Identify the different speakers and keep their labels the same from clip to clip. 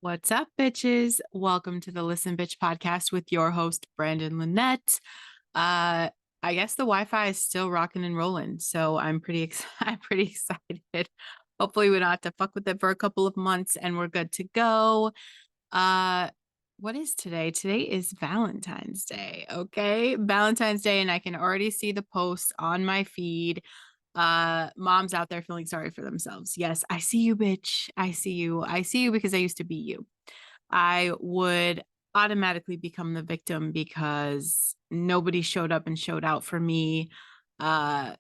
Speaker 1: What's up, bitches? Welcome to the Listen Bitch podcast with your host, Brandon Lynette. Uh, I guess the Wi-Fi is still rocking and rolling, so I'm I'm pretty excited. Hopefully, we don't have to fuck with it for a couple of months, and we're good to go. Uh, what is today? Today is Valentine's Day. Okay, Valentine's Day, and I can already see the posts on my feed. Moms out there feeling sorry for themselves. Yes, I see you, bitch. I see you. I see you because I used to be you. I would automatically become the victim because nobody showed up and showed out for me. Uh,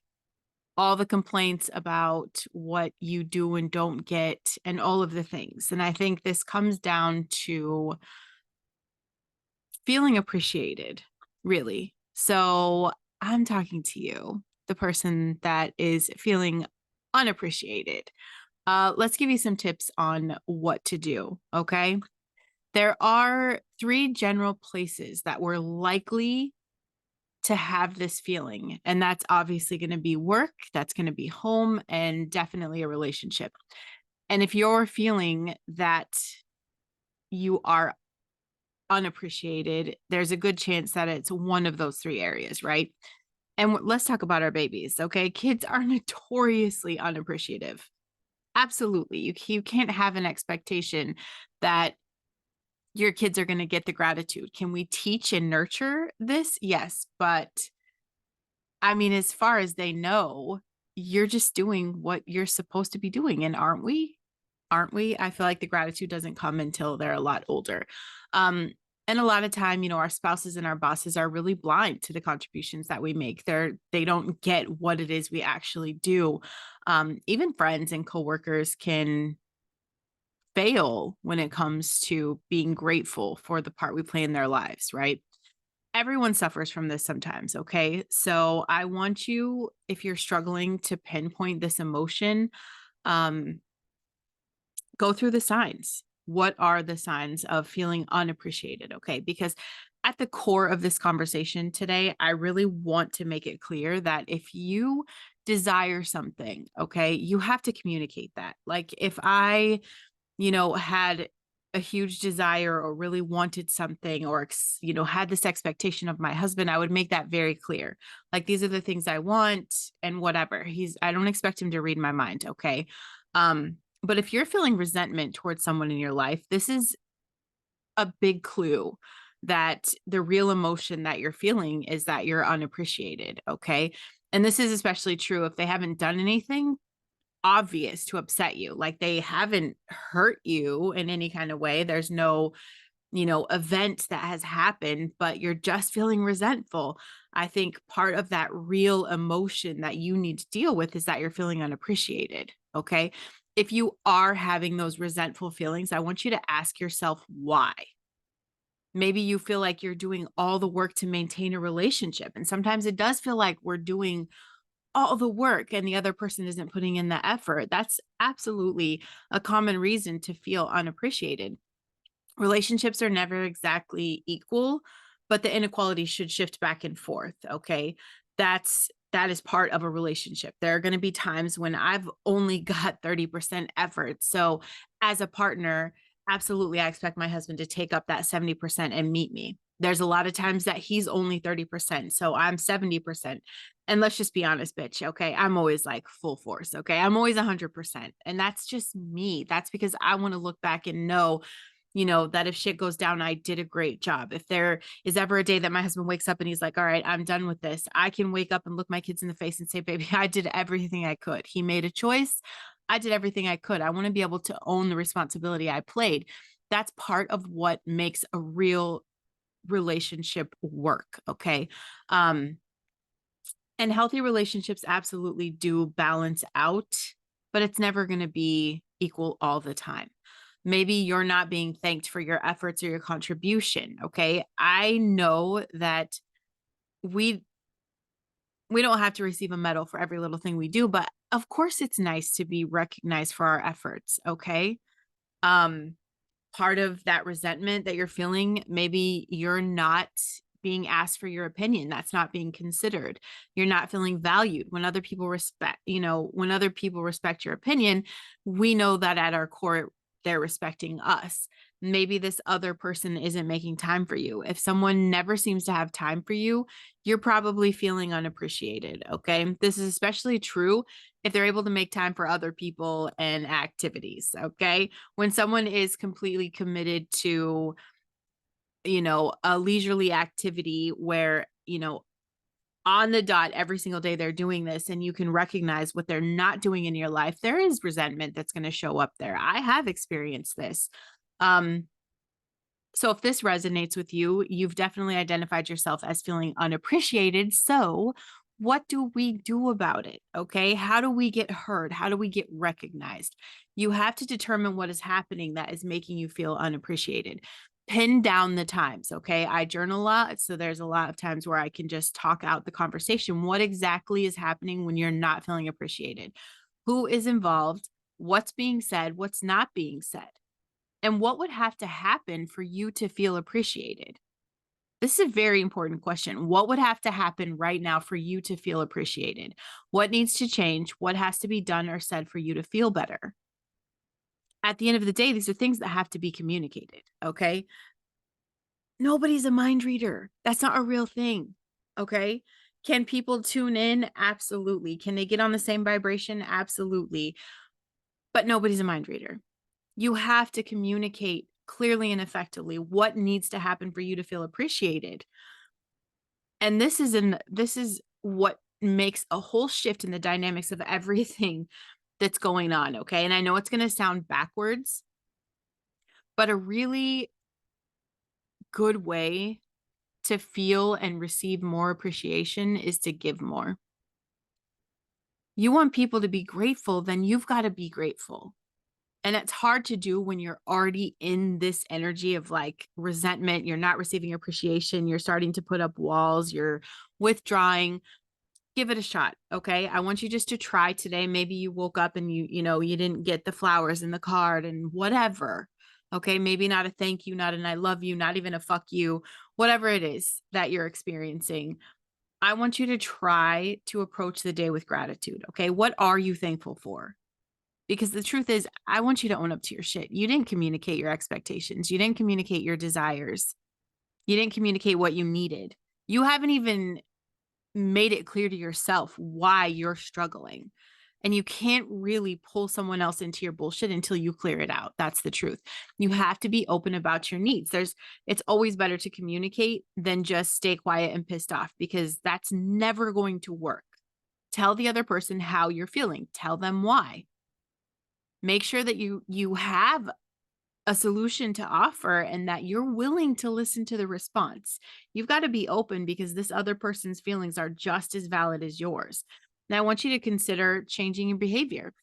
Speaker 1: all the complaints about what you do and don't get, and all of the things. And I think this comes down to feeling appreciated, really. So I'm talking to you, the person that is feeling unappreciated. Let's give you some tips on what to do. Okay. There are three general places that we're likely to have this feeling. And that's obviously going to be work, that's going to be home, and definitely a relationship. And if you're feeling that you are unappreciated, there's a good chance that it's one of those three areas, right? And let's talk about our babies. Okay. Kids are notoriously unappreciative. Absolutely. You can't have an expectation that your kids are going to get the gratitude. Can we teach and nurture this? Yes. But I mean, as far as they know, you're just doing what you're supposed to be doing. And aren't we? Aren't we? I feel like the gratitude doesn't come until they're a lot older. And a lot of time, our spouses and our bosses are really blind to the contributions that we make. They don't get what it is we actually do. Even friends and coworkers can fail when it comes to being grateful for the part we play in their lives, right? Everyone suffers from this sometimes. Okay. So I want you, if you're struggling to pinpoint this emotion, um, go through the signs. What are the signs of feeling unappreciated? Okay. Because at the core of this conversation today, I really want to make it clear that if you desire something, okay, you have to communicate that. Like if I had a huge desire or really wanted something or, had this expectation of my husband, I would make that very clear. Like, these are the things I want and whatever. I don't expect him to read my mind. Okay. But if you're feeling resentment towards someone in your life, this is a big clue that the real emotion that you're feeling is that you're unappreciated. Okay. And this is especially true if they haven't done anything obvious to upset you. Like they haven't hurt you in any kind of way. There's no, event that has happened, but you're just feeling resentful. I think part of that real emotion that you need to deal with is that you're feeling unappreciated. Okay. If you are having those resentful feelings, I want you to ask yourself why. Maybe you feel like you're doing all the work to maintain a relationship. And sometimes it does feel like we're doing all the work and the other person isn't putting in the effort. That's absolutely a common reason to feel unappreciated. Relationships are never exactly equal, but the inequality should shift back and forth. Okay. That is part of a relationship. There are going to be times when I've only got 30% effort. So as a partner, absolutely, I expect my husband to take up that 70% and meet me. There's a lot of times that he's only 30%. So I'm 70%. And let's just be honest, bitch. Okay. I'm always like full force. Okay. I'm always 100%. And that's just me. That's because I want to look back and know, that if shit goes down, I did a great job. If there is ever a day that my husband wakes up and he's like, all right, I'm done with this, I can wake up and look my kids in the face and say, baby, I did everything I could. He made a choice. I did everything I could. I want to be able to own the responsibility I played. That's part of what makes a real relationship work. Okay. Um, and healthy relationships absolutely do balance out, but it's never going to be equal all the time. Maybe you're not being thanked for your efforts or your contribution. Okay. I know that we we don't have to receive a medal for every little thing we do, but of course it's nice to be recognized for our efforts. Okay. Um, Part of that resentment that you're feeling, maybe you're not being asked for your opinion. That's not being considered. You're not feeling valued when other people respect your opinion. We know that at our core, they're respecting us. Maybe this other person isn't making time for you. If someone never seems to have time for you, you're probably feeling unappreciated. Okay. This is especially true if they're able to make time for other people and activities. Okay. When someone is completely committed to, a leisurely activity where, on the dot every single day they're doing this, and you can recognize what they're not doing in your life, there is resentment that's going to show up there. I have experienced this. So if this resonates with you, you've definitely identified yourself as feeling unappreciated. So what do we do about it? Okay. How do we get heard? How do we get recognized? You have to determine what is happening that is making you feel unappreciated. Pin down the times. Okay. I journal a lot. So there's a lot of times where I can just talk out the conversation. What exactly is happening when you're not feeling appreciated? Who is involved? What's being said? What's not being said? And what would have to happen for you to feel appreciated? This is a very important question. What would have to happen right now for you to feel appreciated? What needs to change? What has to be done or said for you to feel better? At the end of the day, these are things that have to be communicated. Okay. Nobody's a mind reader. That's not a real thing. Okay. Can people tune in? Absolutely. Can they get on the same vibration? Absolutely. But nobody's a mind reader. You have to communicate clearly and effectively what needs to happen for you to feel appreciated. And this is what makes a whole shift in the dynamics of everything that's going on, okay? And I know it's going to sound backwards, but a really good way to feel and receive more appreciation is to give more. You want people to be grateful, then you've got to be grateful. And it's hard to do when you're already in this energy of like resentment. You're not receiving appreciation. You're starting to put up walls. You're withdrawing. Give it a shot. Okay. I want you just to try today. Maybe you woke up and you didn't get the flowers and the card and whatever. Okay. Maybe not a thank you, not an I love you, not even a fuck you, whatever it is that you're experiencing. I want you to try to approach the day with gratitude. Okay. What are you thankful for? Because the truth is, I want you to own up to your shit. You didn't communicate your expectations. You didn't communicate your desires. You didn't communicate what you needed. You haven't even made it clear to yourself why you're struggling. And you can't really pull someone else into your bullshit until you clear it out. That's the truth. You have to be open about your needs. It's always better to communicate than just stay quiet and pissed off, because that's never going to work. Tell the other person how you're feeling. Tell them why. Make sure that you have a solution to offer and that you're willing to listen to the response. You've got to be open, because this other person's feelings are just as valid as yours. Now, I want you to consider changing your behavior.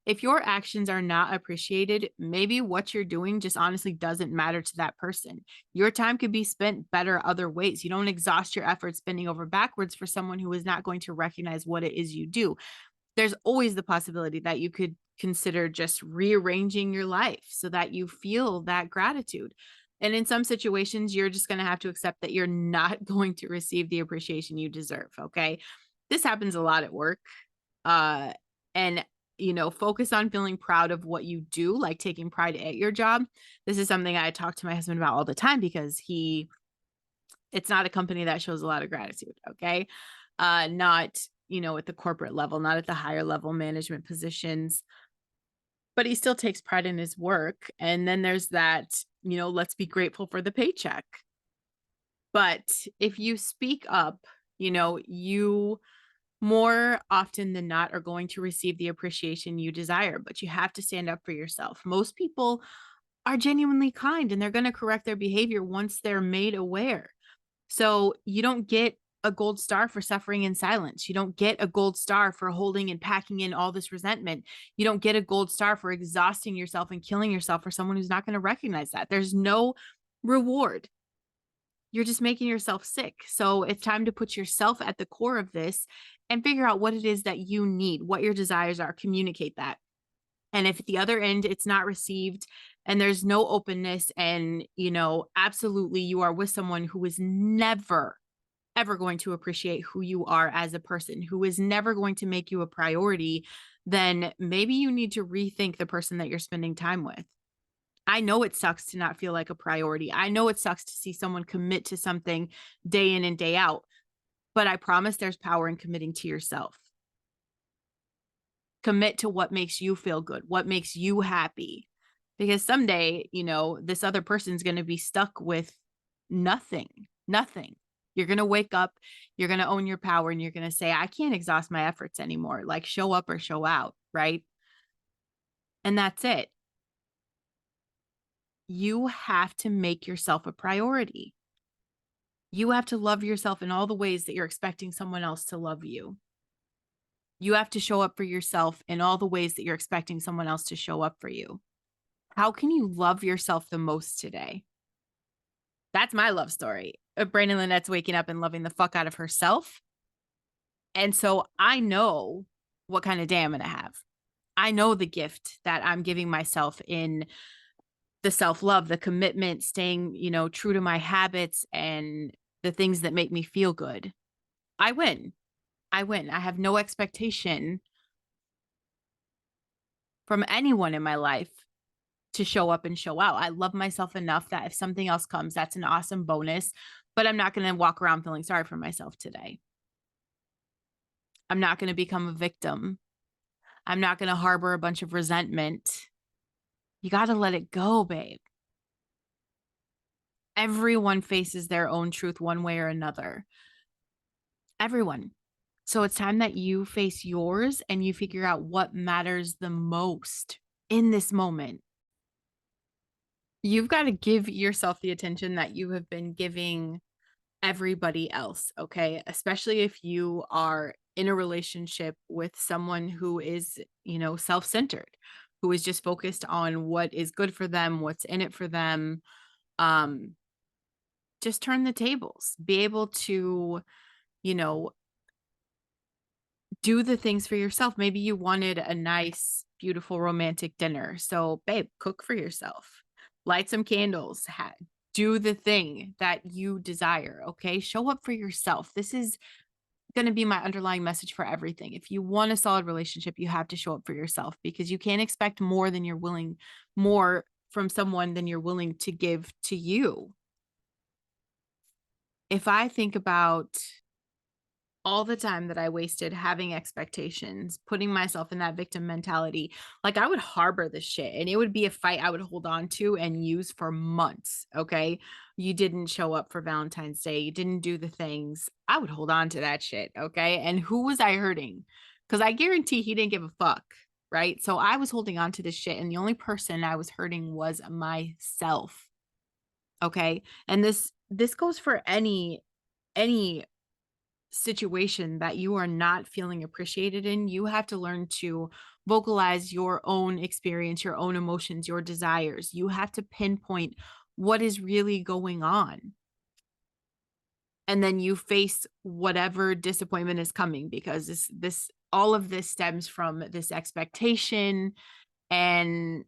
Speaker 1: If your actions are not appreciated, maybe what you're doing just honestly doesn't matter to that person. Your time could be spent better other ways. You don't exhaust your efforts bending over backwards for someone who is not going to recognize what it is you do. There's always the possibility that you could consider just rearranging your life so that you feel that gratitude. And in some situations, you're just going to have to accept that you're not going to receive the appreciation you deserve. Okay. This happens a lot at work. And focus on feeling proud of what you do, like taking pride at your job. This is something I talk to my husband about all the time, because it's not a company that shows a lot of gratitude. Okay. Not at the corporate level, not at the higher level management positions, but he still takes pride in his work. And then there's that, let's be grateful for the paycheck. But if you speak up, you more often than not are going to receive the appreciation you desire, but you have to stand up for yourself. Most people are genuinely kind, and they're going to correct their behavior once they're made aware. So you don't get a gold star for suffering in silence. You don't get a gold star for holding and packing in all this resentment. You don't get a gold star for exhausting yourself and killing yourself for someone who's not going to recognize that. There's no reward. You're just making yourself sick. So it's time to put yourself at the core of this and figure out what it is that you need, what your desires are, communicate that. And if at the other end it's not received and there's no openness, and, absolutely you are with someone who is never, ever going to appreciate who you are as a person, who is never going to make you a priority, then maybe you need to rethink the person that you're spending time with. I know it sucks to not feel like a priority. I know it sucks to see someone commit to something day in and day out, but I promise there's power in committing to yourself. Commit to what makes you feel good, what makes you happy. Because someday, this other person's going to be stuck with nothing, nothing. You're going to wake up, you're going to own your power, and you're going to say, I can't exhaust my efforts anymore. Like, show up or show out, right? And that's it. You have to make yourself a priority. You have to love yourself in all the ways that you're expecting someone else to love you. You have to show up for yourself in all the ways that you're expecting someone else to show up for you. How can you love yourself the most today? That's my love story. Brandon Lynette's waking up and loving the fuck out of herself. And so I know what kind of day I'm going to have. I know the gift that I'm giving myself in the self-love, the commitment, staying, true to my habits and the things that make me feel good. I win. I have no expectation from anyone in my life to show up and show out. I love myself enough that if something else comes, that's an awesome bonus, but I'm not going to walk around feeling sorry for myself today. I'm not going to become a victim. I'm not going to harbor a bunch of resentment. You got to let it go, babe. Everyone faces their own truth one way or another. Everyone. So it's time that you face yours and you figure out what matters the most in this moment. You've got to give yourself the attention that you have been giving everybody else, okay? Especially if you are in a relationship with someone who is, self-centered, who is just focused on what is good for them, what's in it for them. Just turn the tables. Be able to, you know, do the things for yourself. Maybe you wanted a nice, beautiful, romantic dinner. So, babe, cook for yourself. Light some candles. Do the thing that you desire. Okay. Show up for yourself. This is going to be my underlying message for everything. If you want a solid relationship, you have to show up for yourself because you can't expect more from someone than you're willing to give to you. If I think about all the time that I wasted having expectations, putting myself in that victim mentality, like I would harbor this shit and it would be a fight I would hold on to and use for months. Okay. You didn't show up for Valentine's Day. You didn't do the things. I would hold on to that shit. Okay. And who was I hurting? Because I guarantee he didn't give a fuck. Right. So I was holding on to this shit. And the only person I was hurting was myself. Okay. And this goes for any situation that you are not feeling appreciated in. You have to learn to vocalize your own experience, your own emotions, your desires. You have to pinpoint what is really going on. And then you face whatever disappointment is coming because this all of this stems from this expectation. And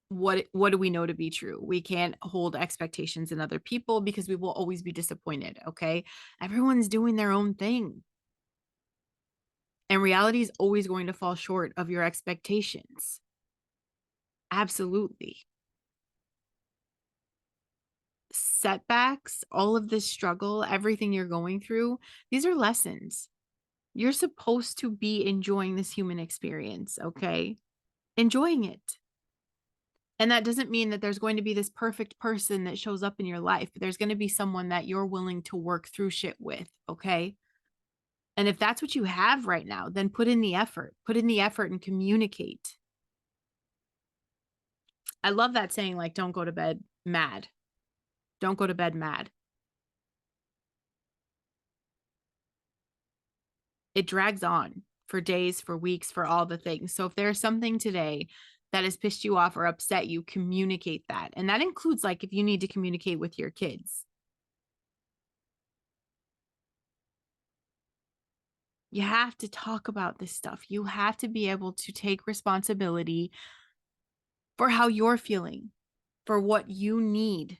Speaker 1: what do we know to be true? We can't hold expectations in other people because we will always be disappointed. Okay. Everyone's doing their own thing. And reality is always going to fall short of your expectations. Absolutely. Setbacks, all of this struggle, everything you're going through, these are lessons. You're supposed to be enjoying this human experience, okay? Enjoying it. And that doesn't mean that there's going to be this perfect person that shows up in your life. There's going to be someone that you're willing to work through shit with, okay? And if that's what you have right now, then put in the effort. Put in the effort and communicate. I love that saying, like, don't go to bed mad. Don't go to bed mad. It drags on for days, for weeks, for all the things. So if there's something today that has pissed you off or upset you, communicate that. And that includes like if you need to communicate with your kids. You have to talk about this stuff. You have to be able to take responsibility for how you're feeling, for what you need.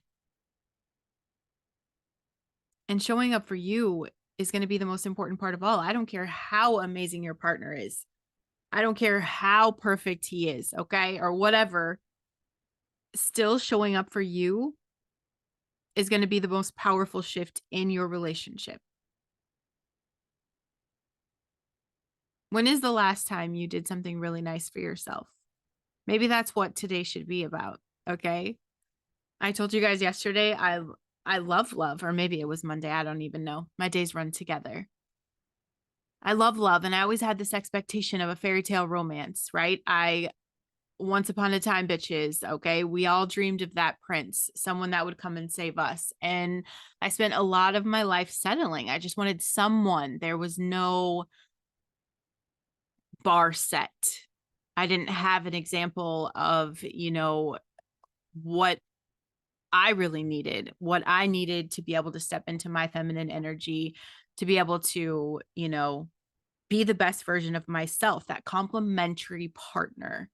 Speaker 1: And showing up for you is going to be the most important part of all. I don't care how amazing your partner is. I don't care how perfect he is, okay, or whatever, still showing up for you is going to be the most powerful shift in your relationship. When is the last time you did something really nice for yourself? Maybe that's what today should be about, okay? I told you guys yesterday I love, or maybe it was Monday, I don't even know. My days run together. I love, and I always had this expectation of a fairy tale romance, right? I once upon a time, bitches, okay? We all dreamed of that prince, someone that would come and save us. And I spent a lot of my life settling. I just wanted someone. There was no bar set. I didn't have an example of, what I really needed, what I needed to be able to step into my feminine energy, to be able to, be the best version of myself, that complementary partner.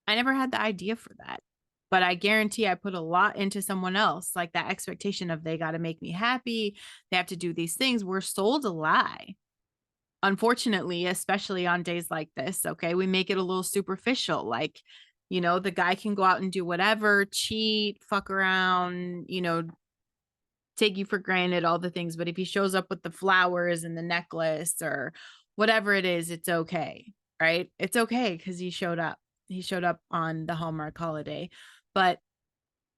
Speaker 1: I never had the idea for that. But I guarantee I put a lot into someone else, like that expectation of they got to make me happy. They have to do these things. We're sold a lie. Unfortunately, especially on days like this, okay, we make it a little superficial. Like, the guy can go out and do whatever, cheat, fuck around, take you for granted, all the things. But if he shows up with the flowers and the necklace or whatever it is, it's okay, right? It's okay because he showed up. He showed up on the Hallmark holiday. But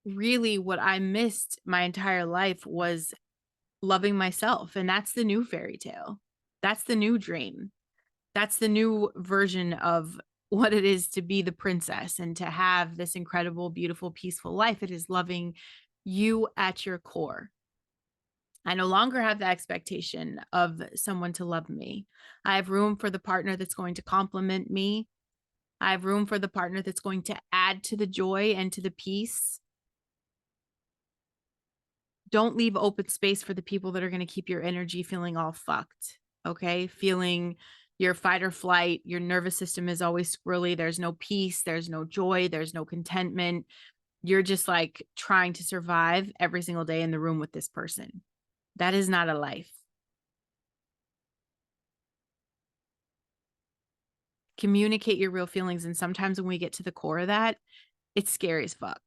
Speaker 1: really, what I missed my entire life was loving myself. And that's the new fairy tale. That's the new dream. That's the new version of what it is to be the princess and to have this incredible, beautiful, peaceful life. It is loving you at your core. I no longer have the expectation of someone to love me. I have room for the partner that's going to compliment me. I have room for the partner that's going to add to the joy and to the peace. Don't leave open space for the people that are going to keep your energy feeling all fucked. Okay. Feeling your fight or flight, your nervous system is always squirrely. There's no peace. There's no joy. There's no contentment. You're just like trying to survive every single day in the room with this person. That is not a life. Communicate your real feelings. And sometimes when we get to the core of that, it's scary as fuck.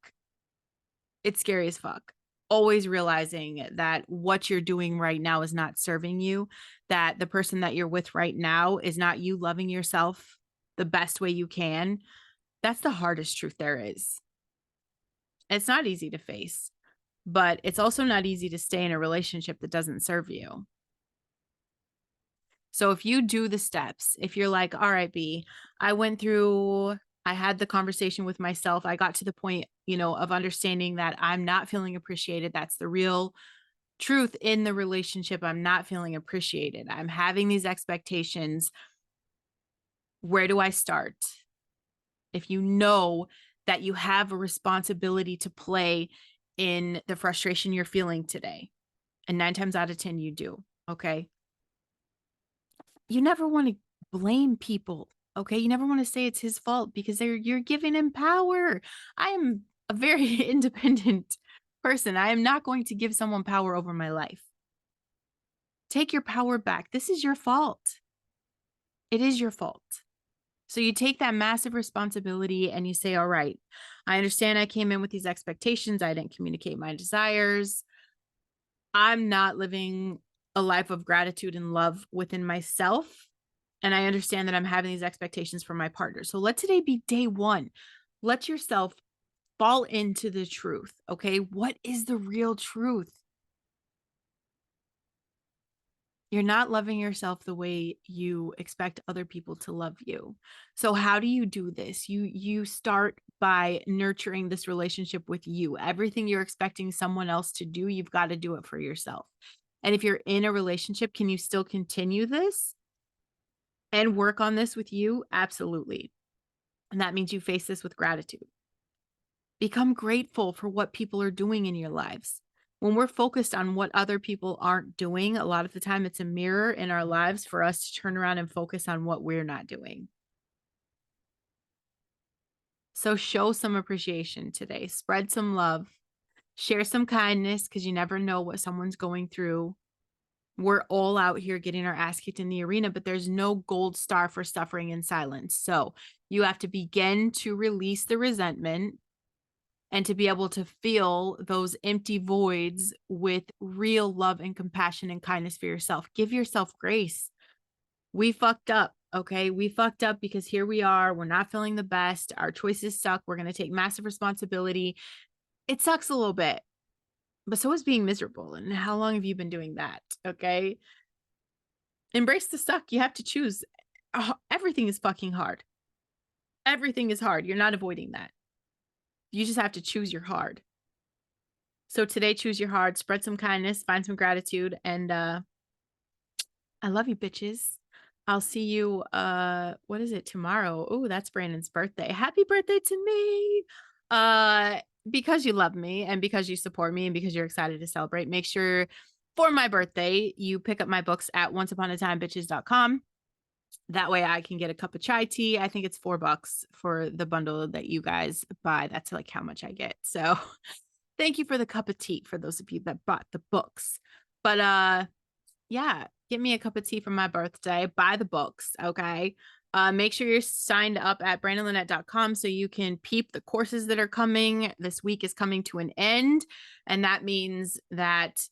Speaker 1: It's scary as fuck. Always realizing that what you're doing right now is not serving you, that the person that you're with right now is not you loving yourself the best way you can. That's the hardest truth there is. It's not easy to face, but it's also not easy to stay in a relationship that doesn't serve you. So if you do the steps, if you're like, all right, B, I had the conversation with myself. I got to the point, of understanding that I'm not feeling appreciated. That's the real truth in the relationship. I'm not feeling appreciated. I'm having these expectations. Where do I start? If you know that you have a responsibility to play in the frustration you're feeling today, and 9 times out of 10, you do, okay? You never want to blame people. Okay. You never want to say it's his fault because you're giving him power. I am a very independent person. I am not going to give someone power over my life. Take your power back. This is your fault. It is your fault. So you take that massive responsibility and you say, all right, I understand I came in with these expectations. I didn't communicate my desires. I'm not living a life of gratitude and love within myself. And I understand that I'm having these expectations for my partner. So let today be day one. Let yourself fall into the truth. Okay. What is the real truth? You're not loving yourself the way you expect other people to love you. So how do you do this? You start by nurturing this relationship with you. Everything you're expecting someone else to do, you've got to do it for yourself. And if you're in a relationship, can you still continue this and work on this with you? Absolutely. And that means you face this with gratitude. Become grateful for what people are doing in your lives. When we're focused on what other people aren't doing, a lot of the time it's a mirror in our lives for us to turn around and focus on what we're not doing. So show some appreciation today. Spread some love. Share some kindness because you never know what someone's going through. We're all out here getting our ass kicked in the arena, but there's no gold star for suffering in silence. So you have to begin to release the resentment and to be able to fill those empty voids with real love and compassion and kindness for yourself. Give yourself grace. We fucked up. Okay. We fucked up because here we are. We're not feeling the best. Our choices suck. We're going to take massive responsibility. It sucks a little bit, but so is being miserable. And how long have you been doing that? Okay. Embrace the suck. You have to choose. Everything is fucking hard. Everything is hard. You're not avoiding that. You just have to choose your hard. So today, choose your hard, spread some kindness, find some gratitude, and I love you, bitches. I'll see you, what is it, tomorrow? Oh, that's Brandon's birthday. Happy birthday to me. Because you love me and because you support me and because you're excited to celebrate, make sure for my birthday, you pick up my books at onceuponatimebitches.com. That way I can get a cup of chai tea. I think it's $4 for the bundle that you guys buy. That's like how much I get. So thank you for the cup of tea for those of you that bought the books. But yeah, get me a cup of tea for my birthday. Buy the books, okay? Make sure you're signed up at brandonlynette.com so you can peep the courses that are coming. This week is coming to an end, and that means that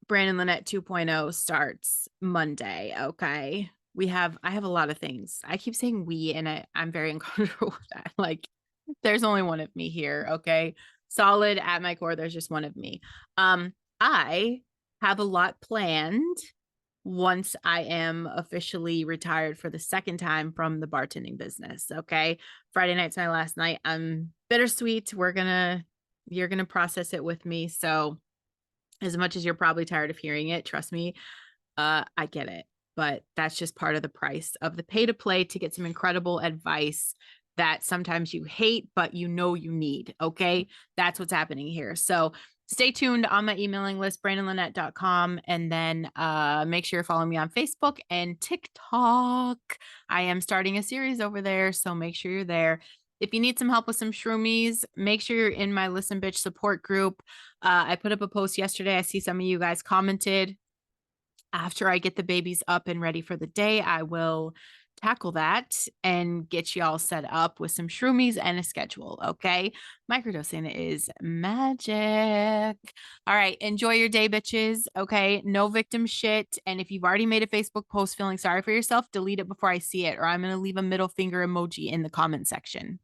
Speaker 1: Brandon Lynette 2.0 starts Monday, okay? I have a lot of things. I keep saying we, and I'm very uncomfortable with that. Like, there's only one of me here, okay? Solid at my core, there's just one of me. I have a lot planned once I am officially retired for the second time from the bartending business, okay? Friday night's my last night. I'm bittersweet. You're gonna process it with me. So as much as you're probably tired of hearing it, trust me, I get it. But that's just part of the price of the pay to play to get some incredible advice that sometimes you hate, but you know you need. Okay. That's what's happening here. So stay tuned on my emailing list, brandonlynette.com. And then make sure you're following me on Facebook and TikTok. I am starting a series over there. So make sure you're there. If you need some help with some shroomies, make sure you're in my Listen Bitch support group. I put up a post yesterday. I see some of you guys commented. After I get the babies up and ready for the day, I will tackle that and get you all set up with some shroomies and a schedule. Okay. Microdosing is magic. All right. Enjoy your day, bitches. Okay. No victim shit. And if you've already made a Facebook post feeling sorry for yourself, delete it before I see it, or I'm going to leave a middle finger emoji in the comment section.